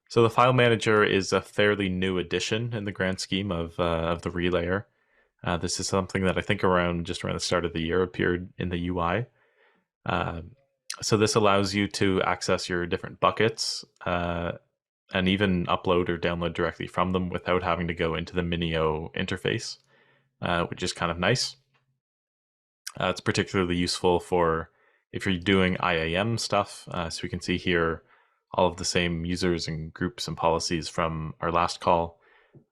So the file manager is a fairly new addition in the grand scheme of the relayer. This is something that I think just around the start of the year appeared in the UI. Uh, so this allows you to access your different buckets and even upload or download directly from them without having to go into the Minio interface, which is kind of nice. It's particularly useful for if you're doing IAM stuff. So we can see here all of the same users and groups and policies from our last call.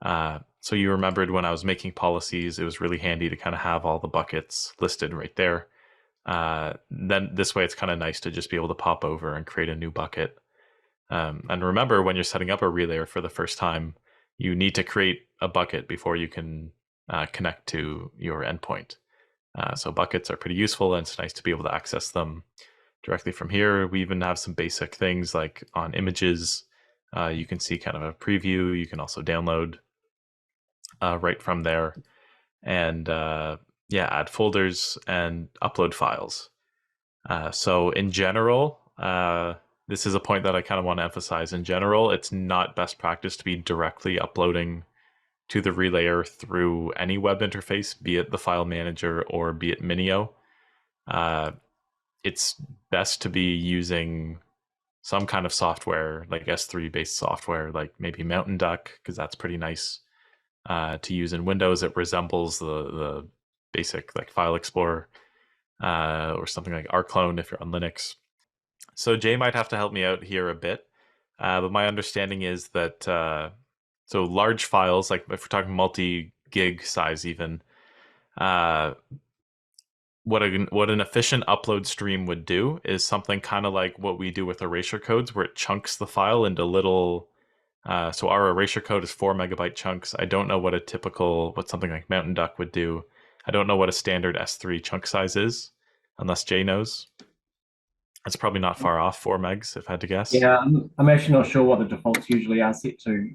So you remembered when I was making policies, it was really handy to kind of have all the buckets listed right there. Then this way, it's kind of nice to just be able to pop over and create a new bucket. And remember, when you're setting up a relayer for the first time, you need to create a bucket before you can connect to your endpoint. So buckets are pretty useful, and it's nice to be able to access them directly from here. We even have some basic things like on images. You can see kind of a preview. You can also download right from there, and yeah, add folders and upload files. So in general, this is a point that I kind of want to emphasize. In general, it's not best practice to be directly uploading to the relayer through any web interface, be it the file manager or be it Minio. It's best to be using some kind of software, like S3 based software, like maybe Mountain Duck, because that's pretty nice to use in Windows. It resembles the basic like File Explorer, or something like rclone if you're on Linux. So Jay might have to help me out here a bit, but my understanding is that so large files, like if we're talking multi-gig size, even uh, what an efficient upload stream would do is something kind of like what we do with erasure codes, where it chunks the file into little. So our erasure code is 4 MB chunks. I don't know what something like Mountain Duck would do. I don't know what a standard S3 chunk size is, unless Jay knows. It's probably not far off 4 megs, if I had to guess. Yeah, I'm actually not sure what the defaults usually are set to.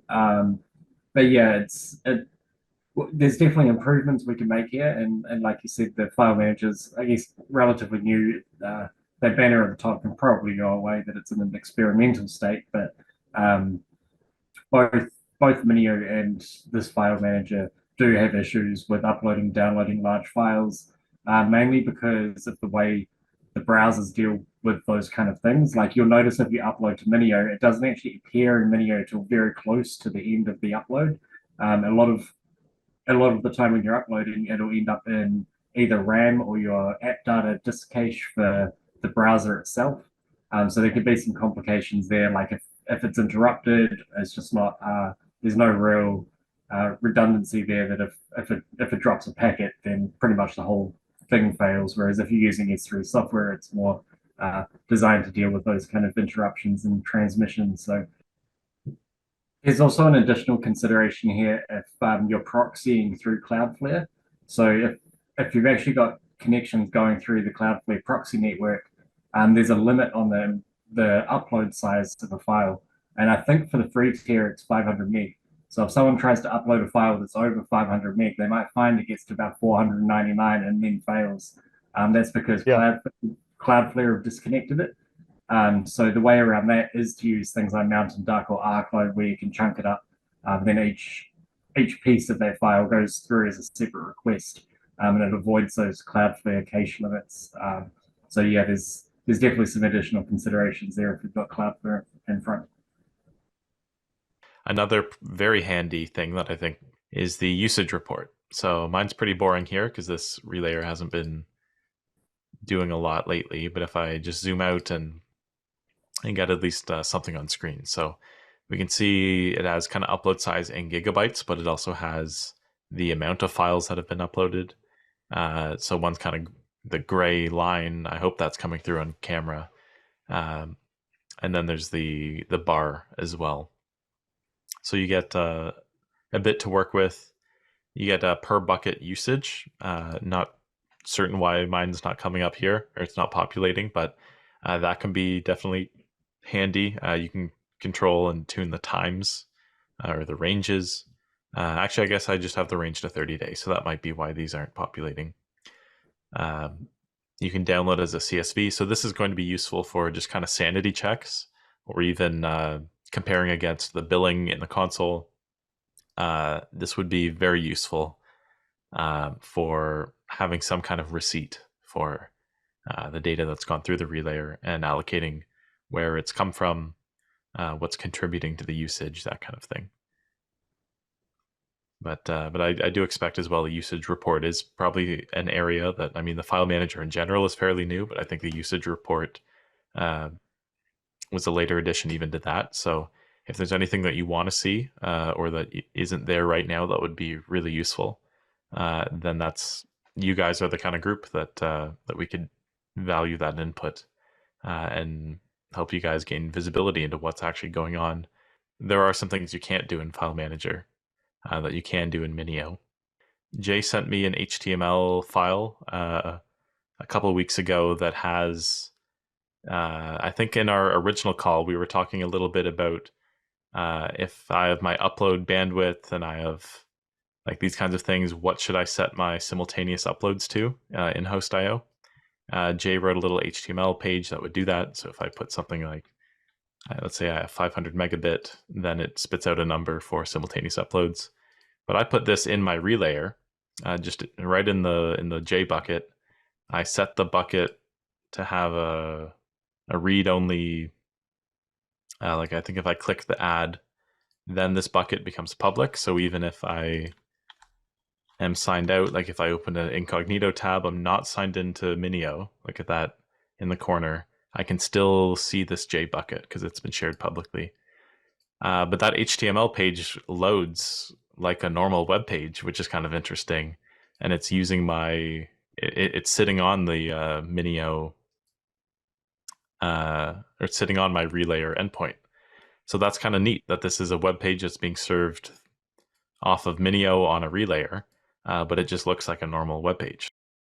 But yeah, there's definitely improvements we can make here. And like you said, the file managers, I guess, relatively new. That banner at the top can probably go away that it's in an experimental state, but um, both both Minio and this file manager do have issues with uploading and downloading large files, mainly because of the way the browsers deal with those kind of things. Like you'll notice if you upload to Minio, it doesn't actually appear in Minio till very close to the end of the upload. A lot of the time when you're uploading, it'll end up in either RAM or your app data disk cache for the browser itself. So there could be some complications there, like if it's interrupted, it's just not there's no real redundancy there. That if it drops a packet, then pretty much the whole thing fails. Whereas if you're using S3 software, it's more designed to deal with those kind of interruptions and transmissions. So there's also an additional consideration here if you're proxying through Cloudflare. So if you've actually got connections going through the Cloudflare proxy network, there's a limit on the upload size to the file. And I think for the free tier, it's 500 meg. So if someone tries to upload a file that's over 500 meg, they might find it gets to about 499 and then fails. That's because Yeah. Cloudflare have disconnected it. So the way around that is to use things like Mountain Duck or rclone, where you can chunk it up. Then each piece of that file goes through as a separate request, and it avoids those Cloudflare cache limits. So yeah, there's definitely some additional considerations there if you've got Cloudflare in front. Another very handy thing that I think is the usage report. So mine's pretty boring here because this relayer hasn't been doing a lot lately. But if I just zoom out and get at least something on screen, so we can see it has kind of upload size in gigabytes, but it also has the amount of files that have been uploaded. So one's kind of the gray line. I hope that's coming through on camera. Um, and then there's the bar as well. So you get a bit to work with. You get a per bucket usage. Not certain why mine's not coming up here or it's not populating, but that can be definitely handy. You can control and tune the times or the ranges. Actually, I guess I just have the range to 30 days, so that might be why these aren't populating. Um, you can download as a CSV. So this is going to be useful for just kind of sanity checks or even comparing against the billing in the console, this would be very useful for having some kind of receipt for the data that's gone through the relayer and allocating where it's come from, what's contributing to the usage, that kind of thing. But I do expect as well a usage report is probably an area that, I mean, the file manager in general is fairly new, but I think the usage report uh, was a later addition even to that. So if there's anything that you want to see or that isn't there right now that would be really useful, then that's, you guys are the kind of group that we could value that input and help you guys gain visibility into what's actually going on. There are some things you can't do in File Manager that you can do in Minio. Jay sent me an HTML file a couple of weeks ago that has, I think in our original call, we were talking a little bit about if I have my upload bandwidth and I have like these kinds of things, what should I set my simultaneous uploads to in HostIO? Jay wrote a little HTML page that would do that. So if I put something like, let's say I have 500 megabit, then it spits out a number for simultaneous uploads. But I put this in my relayer, just right in the J bucket. I set the bucket to have a read only. Like I think if I click the add, then this bucket becomes public. So even if I am signed out, like if I open an incognito tab, I'm not signed into Minio. Look at that in the corner. I can still see this J bucket because it's been shared publicly. But that HTML page loads like a normal web page, which is kind of interesting. And it's using it's sitting on the Minio, or it's sitting on my relayer endpoint. So that's kind of neat that this is a web page that's being served off of Minio on a relayer, but it just looks like a normal web page.